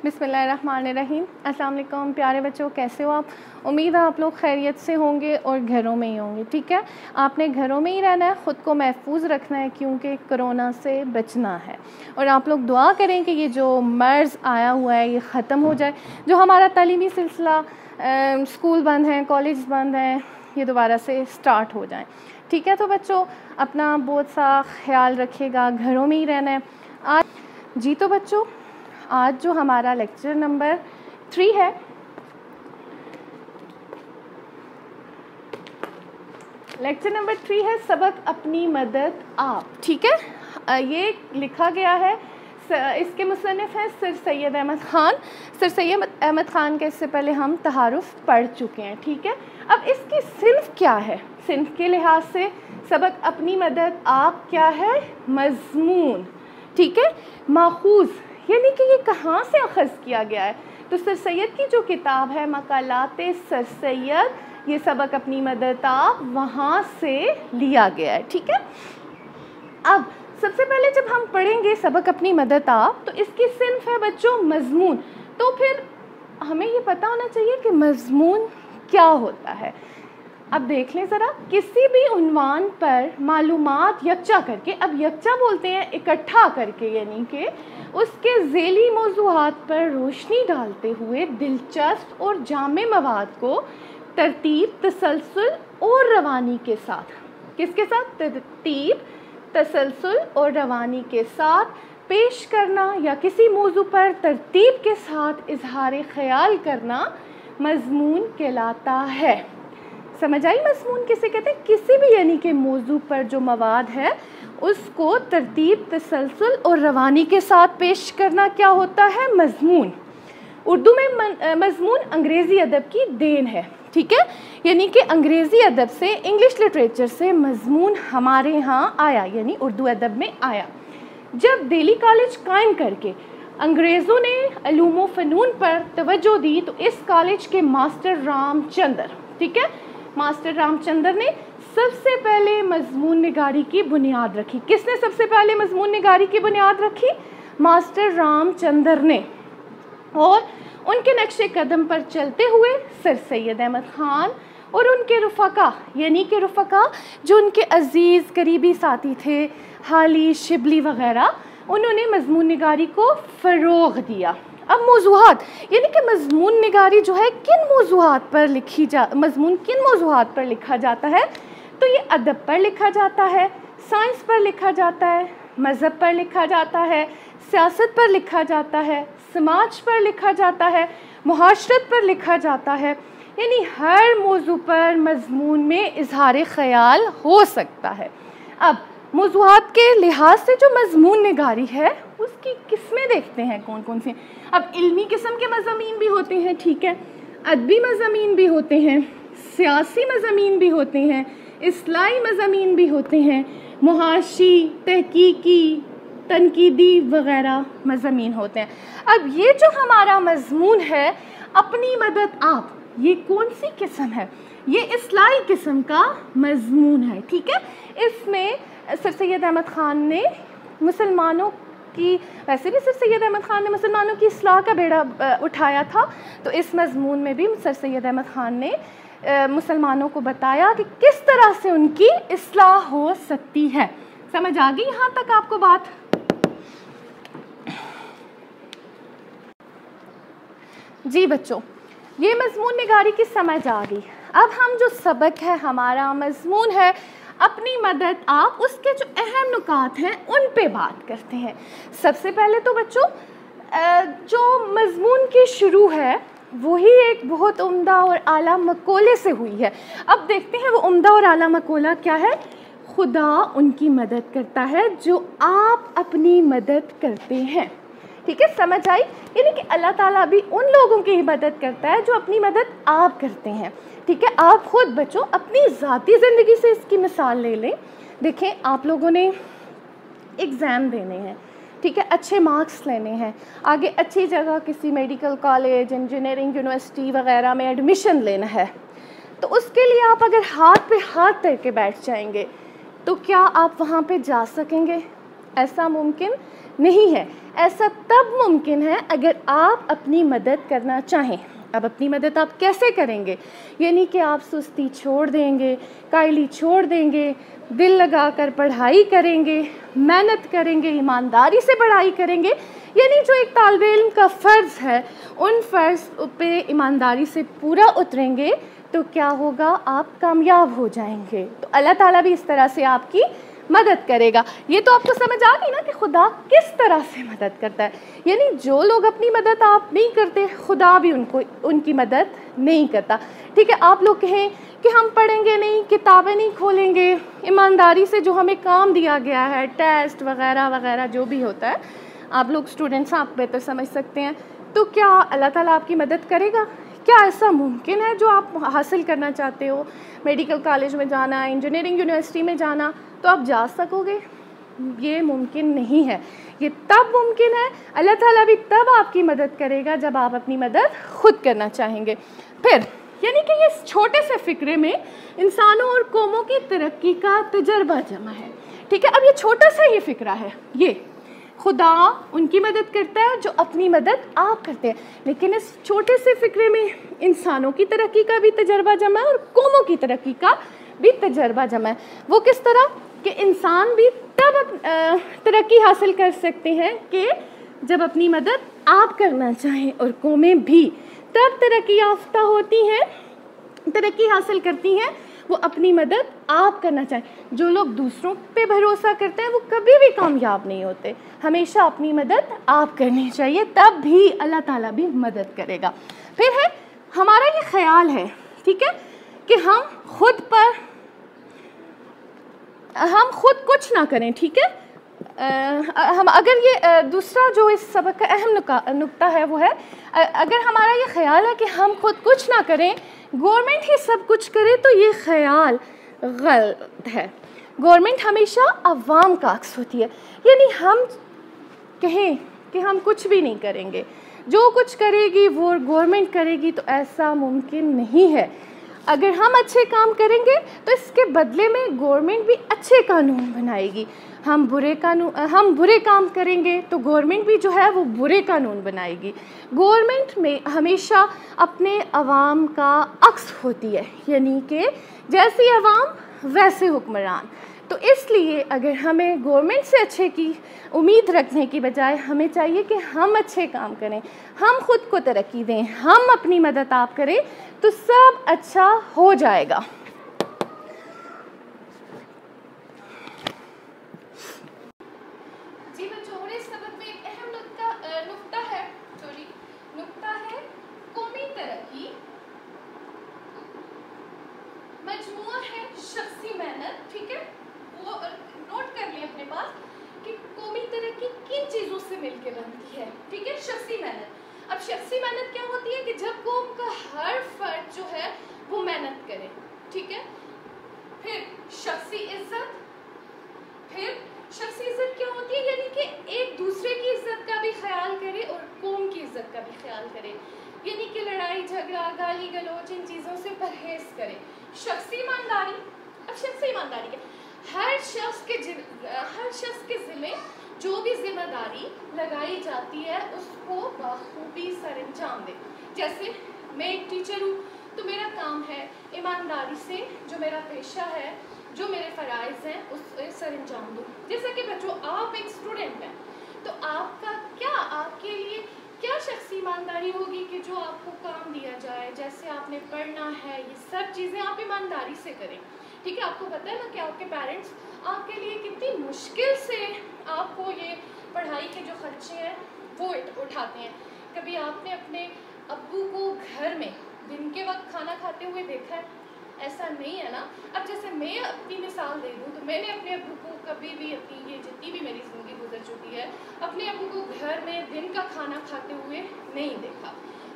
बिस्मिल्लाहिर्रहमानिर्रहीम। अस्सलाम वालेकुम प्यारे बच्चों, कैसे हो आप? उम्मीद है आप लोग खैरियत से होंगे और घरों में ही होंगे। ठीक है, आपने घरों में ही रहना है, ख़ुद को महफूज रखना है क्योंकि कोरोना से बचना है। और आप लोग दुआ करें कि ये जो मर्ज़ आया हुआ है ये ख़त्म हो जाए, जो हमारा तालीमी सिलसिला स्कूल बंद हैं, कॉलेज बंद हैं, ये दोबारा से स्टार्ट हो जाएँ। ठीक है, तो बच्चों अपना बहुत सा ख्याल रखिएगा, घरों में ही रहना है आज। जी तो बच्चों, आज जो हमारा लेक्चर नंबर 3 है, लेक्चर नंबर 3 है सबक अपनी मदद आप। ठीक है, ये लिखा गया है, इसके मुसन्निफ़ हैं सर सैयद अहमद ख़ान। सर सैयद अहमद ख़ान के इससे पहले हम तहारुफ़ पढ़ चुके हैं। ठीक है, अब इसकी सिन्फ़ क्या है? सिन्फ़ के लिहाज से सबक अपनी मदद आप क्या है? मज़मून। ठीक है, माखूज़ यानी कि ये कहाँ से अख़ज़ किया गया है? तो सर सैयद की जो किताब है मक़ालात सर सैयद, ये सबक अपनी मदद आप, वहाँ से लिया गया है। ठीक है, अब सबसे पहले जब हम पढ़ेंगे सबक अपनी मदद आप, तो इसकी सिन्फ़ है बच्चों मज़मून। तो फिर हमें ये पता होना चाहिए कि मज़मून क्या होता है। अब देख लें ज़रा, किसी भी उन्वान पर मालूमात यकजा करके, अब यकजा बोलते हैं इकट्ठा करके, यानी कि उसके ज़ेली मौज़ूआत पर रोशनी डालते हुए दिलचस्प और जामे मवाद को तरतीब, तसलसल और रवानी के साथ, किसके साथ? तरतीब, तसलसल और रवानी के साथ पेश करना या किसी मौजू पर तरतीब के साथ इजहार ख्याल करना मज़मून कहलाता है। समझ आई? मज़मून किसे कहते हैं? किसी भी यानी कि मौजू पर जो मवाद है उसको तरतीब, तसलसल और रवानी के साथ पेश करना क्या होता है? मज़मून। उर्दू में मज़मून अंग्रेज़ी अदब की देन है। ठीक है, यानी कि अंग्रेज़ी अदब से, इंग्लिश लिटरेचर से मज़मून हमारे यहाँ आया, यानी उर्दू अदब में आया। जब दिल्ली कॉलेज कायम करके अंग्रेज़ों ने उलूम व फ़नून पर तवज्जो दी, तो इस कॉलेज के मास्टर रामचंद्र, ठीक है, मास्टर रामचंद्र ने सबसे पहले मज़मून निगारी की बुनियाद रखी। किसने सबसे पहले मज़मून निगारी की बुनियाद रखी? मास्टर रामचंद्र ने। और उनके नक्शे कदम पर चलते हुए सर सैयद अहमद ख़ान और उनके रुफ़क़ा, यानी कि रुफ़क़ा जो उनके अज़ीज़ करीबी साथी थे, हाली, शिबली वग़ैरह, उन्होंने मज़मून निगारी को फ़रोग़ दिया। अब मौज़ूआत यानी कि मज़मून निगारी जो है किन मौज़ूआत पर मज़मून किन मौज़ूआत पर लिखा जाता है? तो ये अदब पर लिखा जाता है, साइंस पर लिखा जाता है, मज़हब पर लिखा जाता है, सियासत पर लिखा जाता है, समाज पर लिखा जाता है, मुआशरत पर लिखा जाता है, यानी हर मौजू पर मज़मून में इजहार ख़याल हो सकता है। अब मौज़ूआत के लिहाज से जो मज़मून निगारी है उसकी किस्में देखते हैं कौन कौन सी। अब इल्मी किस्म के मज़ामीन भी होते हैं, ठीक है, अदबी मज़ामीन भी होते हैं, सियासी मज़ामीन भी होते हैं, इस्लाही मज़ामीन भी होते हैं, मुहाशी, तहकीकी, तनकीदी वग़ैरह मज़ामीन होते हैं। अब ये जो हमारा मज़मून है अपनी मदद आप, ये कौन सी किस्म है? ये इस्लाही किस्म का मज़मून है। ठीक है, इसमें सर सैयद अहमद ख़ान ने मुसलमानों की, वैसे भी सर सैयद अहमद ख़ान ने मुसलमानों की इस्लाह का बेड़ा उठाया था, तो इस मज़मून में भी सर सैयद अहमद ख़ान ने मुसलमानों को बताया कि किस तरह से उनकी इस्लाह हो सकती है। समझ आ गई यहाँ तक आपको बात? जी बच्चों, ये मज़मून निगारी की समझ आ गई। अब हम जो सबक है हमारा मज़मून है अपनी मदद आप, उसके जो अहम नुकात हैं उन पे बात करते हैं। सबसे पहले तो बच्चों जो मज़मून की शुरू है वही एक बहुत उम्दा और आला मक़ोले से हुई है। अब देखते हैं वो उम्दा और आला मक़ोला क्या है। खुदा उनकी मदद करता है जो आप अपनी मदद करते हैं। ठीक है, समझ आई? यानी कि अल्लाह ताला भी उन लोगों की ही मदद करता है जो अपनी मदद आप करते हैं। ठीक है, आप खुद बच्चों अपनी ज़ाती ज़िंदगी से इसकी मिसाल ले लें। देखें, आप लोगों ने एग्ज़ाम देने हैं, ठीक है, अच्छे मार्क्स लेने हैं, आगे अच्छी जगह किसी मेडिकल कॉलेज, इंजीनियरिंग यूनिवर्सिटी वग़ैरह में एडमिशन लेना है, तो उसके लिए आप अगर हाथ पे हाथ धर के बैठ जाएंगे तो क्या आप वहाँ पे जा सकेंगे? ऐसा मुमकिन नहीं है। ऐसा तब मुमकिन है अगर आप अपनी मदद करना चाहें। अब अपनी मदद आप कैसे करेंगे? यानी कि आप सुस्ती छोड़ देंगे, कायली छोड़ देंगे, दिल लगाकर पढ़ाई करेंगे, मेहनत करेंगे, ईमानदारी से पढ़ाई करेंगे। यानी जो एक तालिबे इल्म का फ़र्ज़ है, उन फ़र्ज़ पे ईमानदारी से पूरा उतरेंगे तो क्या होगा? आप कामयाब हो जाएंगे। तो अल्लाह ताला भी इस तरह से आपकी मदद करेगा। ये तो आपको समझ आ गई ना कि खुदा किस तरह से मदद करता है। यानी जो लोग अपनी मदद आप नहीं करते, खुदा भी उनकी मदद नहीं करता। ठीक है, आप लोग कहें कि हम पढ़ेंगे नहीं, किताबें नहीं खोलेंगे, ईमानदारी से जो हमें काम दिया गया है, टेस्ट वगैरह वगैरह जो भी होता है, आप लोग स्टूडेंट्स आप बेहतर समझ सकते हैं, तो क्या अल्लाह ताला आपकी मदद करेगा? क्या ऐसा मुमकिन है जो आप हासिल करना चाहते हो, मेडिकल कॉलेज में जाना, इंजीनियरिंग यूनिवर्सिटी में जाना, तो आप जा सकोगे? ये मुमकिन नहीं है। ये तब मुमकिन है, अल्लाह ताला भी तब आपकी मदद करेगा जब आप अपनी मदद खुद करना चाहेंगे। फिर यानी कि ये छोटे से फ़िक्रे में इंसानों और कौमों की तरक्की का तजर्बा जमा है। ठीक है, अब ये छोटा सा ही फ़िक्रा है, ये खुदा उनकी मदद करता है जो अपनी मदद आप करते हैं। लेकिन इस छोटे से फ़िक्रे में इंसानों की तरक्की का भी तजर्बा जमा है और कौमों की तरक्की का भी तजर्बा जमा है। वो किस तरह कि इंसान भी तब तरक्की हासिल कर सकते हैं कि जब अपनी मदद आप करना चाहें, और कौमें भी तब तरक्की याफ्ता होती हैं, तरक्की हासिल करती हैं वो अपनी मदद आप करना चाहें। जो लोग दूसरों पे भरोसा करते हैं वो कभी भी कामयाब नहीं होते। हमेशा अपनी मदद आप करनी चाहिए, तब भी अल्लाह ताला भी मदद करेगा। फिर है हमारा ये ख्याल है, ठीक है, कि हम खुद कुछ ना करें। ठीक है, हम अगर ये दूसरा जो इस सबक का अहम नुक्ता है वो है, अगर हमारा ये ख्याल है कि हम खुद कुछ ना करें, गवर्नमेंट ही सब कुछ करे, तो ये ख्याल गलत है। गवर्नमेंट हमेशा अवाम का अक्स होती है। यानी हम कहें कि हम कुछ भी नहीं करेंगे, जो कुछ करेगी वो गवर्नमेंट करेगी, तो ऐसा मुमकिन नहीं है। अगर हम अच्छे काम करेंगे तो इसके बदले में गवर्नमेंट भी अच्छे कानून बनाएगी। हम बुरे काम करेंगे तो गवर्नमेंट भी जो है वो बुरे कानून बनाएगी। गवर्नमेंट में हमेशा अपने अवाम का अक्स होती है, यानी कि जैसी अवाम वैसे हुक्मरान। तो इसलिए अगर हमें गवर्नमेंट से अच्छे की उम्मीद रखने की बजाय हमें चाहिए कि हम अच्छे काम करें, हम खुद को तरक्की दें, हम अपनी मदद आप करें, तो सब अच्छा हो जाएगा। जी बच्चों, हमारे सबक में एक अहम नुक्ता है कौमी तरक्की, मजमूआ है शख्सी मेहनत। ठीक है, वो नोट कर लें अपने पास कि कौमी तरक्की किन चीज़ों से मिलकर बनती है। ठीक है, शख्सी मेहनत। अब शख्सी मेहनत क्या होती है कि जब कौम का हर फर्द जो है वो मेहनत करे। ठीक है, फिर शख्सी इज्जत। फिर शख्सी इज्जत क्या होती है? यानी कि एक दूसरे की इज्जत का भी ख्याल करे और कौम की इज्जत का भी ख्याल करे, यानी कि लड़ाई झगड़ा गाली गलौज इन चीज़ों से परहेज करे। शख्सी ईमानदारी। अब शख्सी ईमानदारी क्या? हर शख्स के ज़िम्मे जो भी जिम्मेदारी लगाई जाती है उसको बखूबी सरअंजाम दे। जैसे मैं एक टीचर हूँ तो मेरा काम है ईमानदारी से जो मेरा पेशा है, जो मेरे फ़राइज़ हैं, उस सरअंजाम दूँ। जैसे कि बच्चों आप एक स्टूडेंट हैं तो आपके लिए क्या शख्सी ईमानदारी होगी कि जो आपको काम दिया जाए, जैसे आपने पढ़ना है, ये सब चीज़ें आप ईमानदारी से करें। ठीक है, आपको पता है ना कि आपके पेरेंट्स आपके लिए कितनी मुश्किल से आपको ये पढ़ाई के जो खर्चे हैं वो उठाते हैं। कभी आपने अपने अब्बू को घर में दिन के वक्त खाना खाते हुए देखा है? ऐसा नहीं है ना। अब जैसे मैं अपनी मिसाल दे दूँ तो मैंने अपने अब्बू को कभी भी अपनी ये जितनी भी मेरी ज़िंदगी गुजर चुकी है, अपने अब्बू को घर में दिन का खाना खाते हुए नहीं देखा।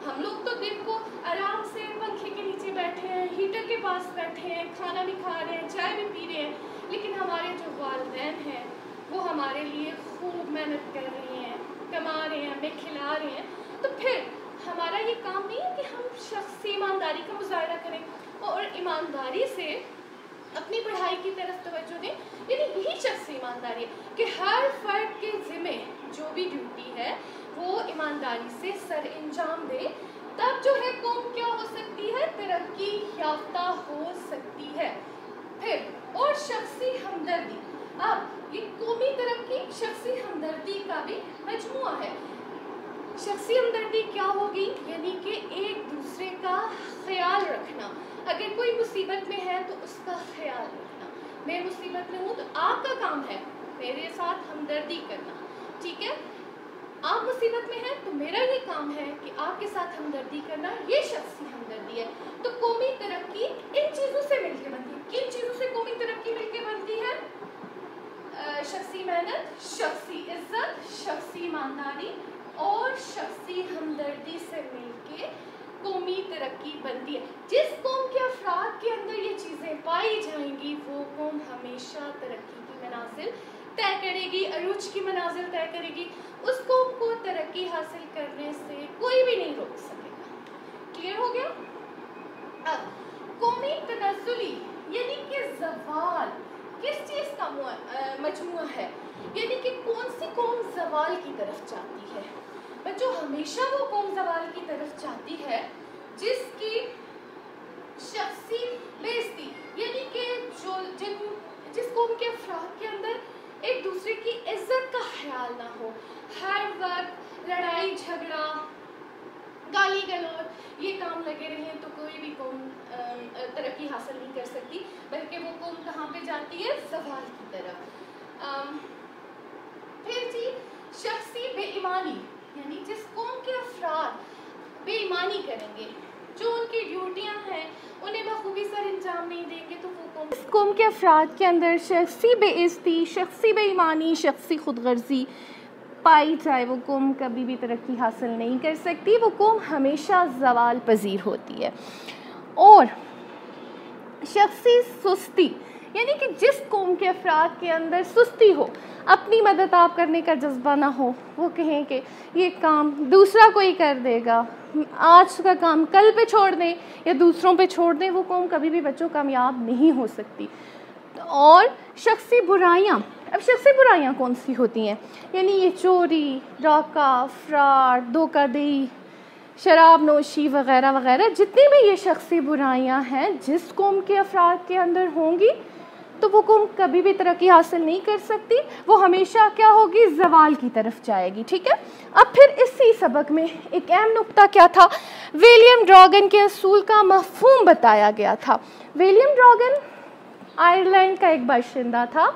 हम लोग तो दिन को आराम से पंखे के नीचे बैठे हैं, हीटर के पास बैठे हैं, खाना भी खा रहे हैं, चाय भी पी रहे हैं, लेकिन हमारे जो वालिदैन हैं वो हमारे लिए खूब मेहनत कर रही हैं, कमा रहे हैं, हमें खिला रहे हैं। तो फिर हमारा ये काम नहीं है कि हम शख्सी ईमानदारी का मुजाहरा करें और ईमानदारी से अपनी पढ़ाई की तरफ तवज्जो दें। यानी यही शख्सी ईमानदारी है कि हर फर्द के ज़िम्मे जो भी ड्यूटी है वो ईमानदारी से सर अंजाम दे, तब जो है कौम क्या हो सकती है, तरक्की याफ्ता हो सकती है। फिर और शख्सी हमदर्दी, अब ये कौमी तरक्की शख्सी हमदर्दी का भी मजमुआ है। शख्सी हमदर्दी क्या होगी, यानी कि एक दूसरे का ख्याल रखना। अगर कोई मुसीबत में है तो उसका ख्याल रखना। मैं मुसीबत में हूँ तो आपका काम है मेरे साथ हमदर्दी करना, ठीक है। आप मुसीबत में हैं तो मेरा ये काम है कि आपके साथ हमदर्दी करना, ये शख्सी हमदर्दी है। तो कौमी तरक्की इन चीज़ों से मिलकर बनती है। किन चीज़ों से कौमी तरक्की मिलकर बनती है? शख्सी मेहनत, शख्सी इज्जत, शख्सी ईमानदारी और शख्सी हमदर्दी से मिलके कौमी तरक्की बनती है। जिस कौम के अफराद के अंदर ये चीज़ें पाई जाएंगी वो कौम हमेशा तरक्की की मनाजिल तय करेगी, अरूज की मनाजिल तय करेगी। उस कौम को तरक्की हासिल करने से कोई भी नहीं रोक सकेगा। क्लियर हो गया? अब कौमी तनज़्ज़ुली यानी कि ज़वाल किस चीज़ का मजमुआ है, यानी कि कौन सी कौम ज़वाल की तरफ जाती है। बच्चों हमेशा वो कौम ज़वाल की तरफ जाती है जिसकी शख्सी बेइज्जती, यानी कि जिस कौम के अफराद के अंदर एक दूसरे की इज्जत का ख्याल ना हो, हर वक्त लड़ाई झगड़ा गाली गलौज ये काम लगे रहें तो कोई भी कौम तरक्की हासिल नहीं कर सकती, बल्कि वो कौम कहाँ पे जाती है, ज़वाल की तरफ। फिर जी शख्सी बेईमानी, यानी जिस कौम के अफराद बेईमानी करेंगे, जो उनकी ड्यूटियाँ हैं उन्हें बखूबी सर अंजाम नहीं देंगे, तो वो कौम के अफराद के अंदर शख्सी बेइज्जती, शख्सी बेईमानी, शख्सी खुदगर्जी पाई जाए, वो कौम कभी भी तरक्की हासिल नहीं कर सकती। वो कौम हमेशा ज़वाल पजीर होती है। और शख्सी सुस्ती, यानी कि जिस कौम के अफराद के अंदर सुस्ती हो, अपनी मदद आप करने का जज्बा ना हो, वो कहें कि ये काम दूसरा कोई कर देगा, आज का काम कल पे छोड़ दें या दूसरों पे छोड़ दें, वो कौम कभी भी बच्चों कामयाब नहीं हो सकती। और शख्सी बुराइयाँ, अब शख्सी बुराइयाँ कौन सी होती हैं, यानी ये चोरी, डाका, फ्रॉड, धोखाधड़ी, शराब नोशी वग़ैरह वग़ैरह, जितनी भी ये शख्सी बुराइयाँ हैं जिस कौम के अफराद के अंदर होंगी तो वो कौम कभी भी तरक्की हासिल नहीं कर सकती, वो हमेशा क्या होगी, ज़वाल की तरफ जाएगी। ठीक है। अब फिर इसी सबक में एक अहम नुक्ता क्या था, विलियम ड्रॉगन के असूल का मफ़हूम बताया गया था। विलियम ड्रॉगन आयरलैंड का एक बाशिंदा था,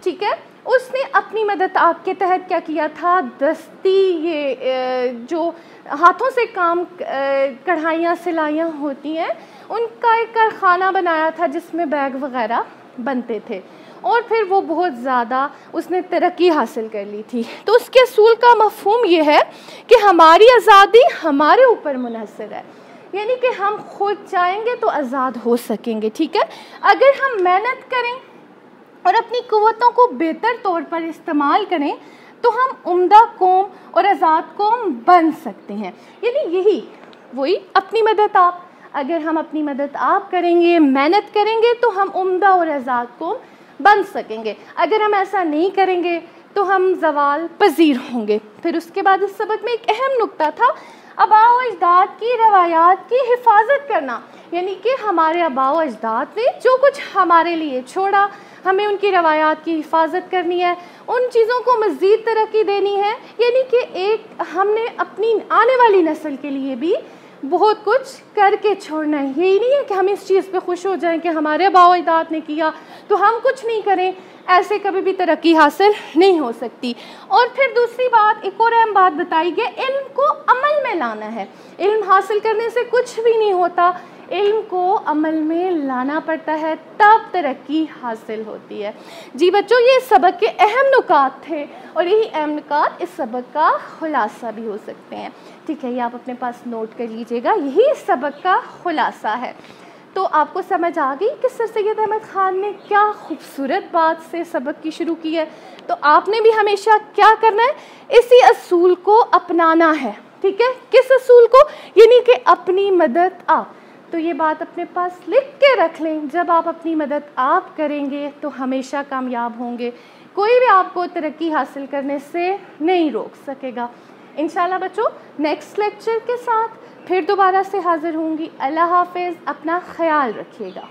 ठीक है। उसने अपनी मदद आपके तहत क्या किया था, दस्ती ये जो हाथों से काम कढ़ाइयाँ सिलाइयाँ होती हैं उनका एक कारखाना बनाया था जिसमें बैग वग़ैरह बनते थे, और फिर वो बहुत ज़्यादा उसने तरक्की हासिल कर ली थी। तो उसके असूल का मफ़हूम ये है कि हमारी आज़ादी हमारे ऊपर मुनहसर है, यानी कि हम खुद चाहेंगे तो आज़ाद हो सकेंगे। ठीक है। अगर हम मेहनत करें और अपनी क़ुव्वतों को बेहतर तौर पर इस्तेमाल करें तो हम उम्दा कौम और आज़ाद कौम बन सकते हैं। यानी यही वही अपनी मदद आप, अगर हम अपनी मदद आप करेंगे, मेहनत करेंगे तो हम उम्दा और आज़ाद कौम बन सकेंगे। अगर हम ऐसा नहीं करेंगे तो हम ज़वाल पजीर होंगे। फिर उसके बाद इस सबक में एक अहम नुक्ता था, आबाओ अजदाद की रवायात की हिफाजत करना, यानी कि हमारे आबाओ अजदाद ने जो कुछ हमारे लिए छोड़ा, हमें उनकी रवायात की हिफाजत करनी है, उन चीज़ों को मज़ीद तरक्की देनी है। यानी कि एक हमने अपनी आने वाली नस्ल के लिए भी बहुत कुछ करके छोड़ना है। यही नहीं है कि हम इस चीज़ पे खुश हो जाएं कि हमारे आबाओ अजदाद ने किया तो हम कुछ नहीं करें, ऐसे कभी भी तरक्की हासिल नहीं हो सकती। और फिर दूसरी बात, एक और अहम बात बताई गई, इल्म को अमल में लाना है। इल्म हासिल करने से कुछ भी नहीं होता, इल्म को अमल में लाना पड़ता है, तब तरक्की हासिल होती है। जी बच्चों, ये सबक के अहम नुकात थे और यही अहम नुकात इस सबक का खुलासा भी हो सकते हैं। ठीक है, ये आप अपने पास नोट कर लीजिएगा, यही इस सबक का खुलासा है। तो आपको समझ आ गई कि सर सैयद अहमद ख़ान ने क्या खूबसूरत बात से सबक की शुरू की है। तो आपने भी हमेशा क्या करना है, इसी असूल को अपनाना है। ठीक है, किस असूल को, यानी कि अपनी मदद आप। तो ये बात अपने पास लिख के रख लें, जब आप अपनी मदद आप करेंगे तो हमेशा कामयाब होंगे, कोई भी आपको तरक्की हासिल करने से नहीं रोक सकेगा। इंशाल्लाह बच्चों नेक्स्ट लेक्चर के साथ फिर दोबारा से हाज़िर होंगी। अल्लाह हाफ़िज़, अपना ख्याल रखिएगा।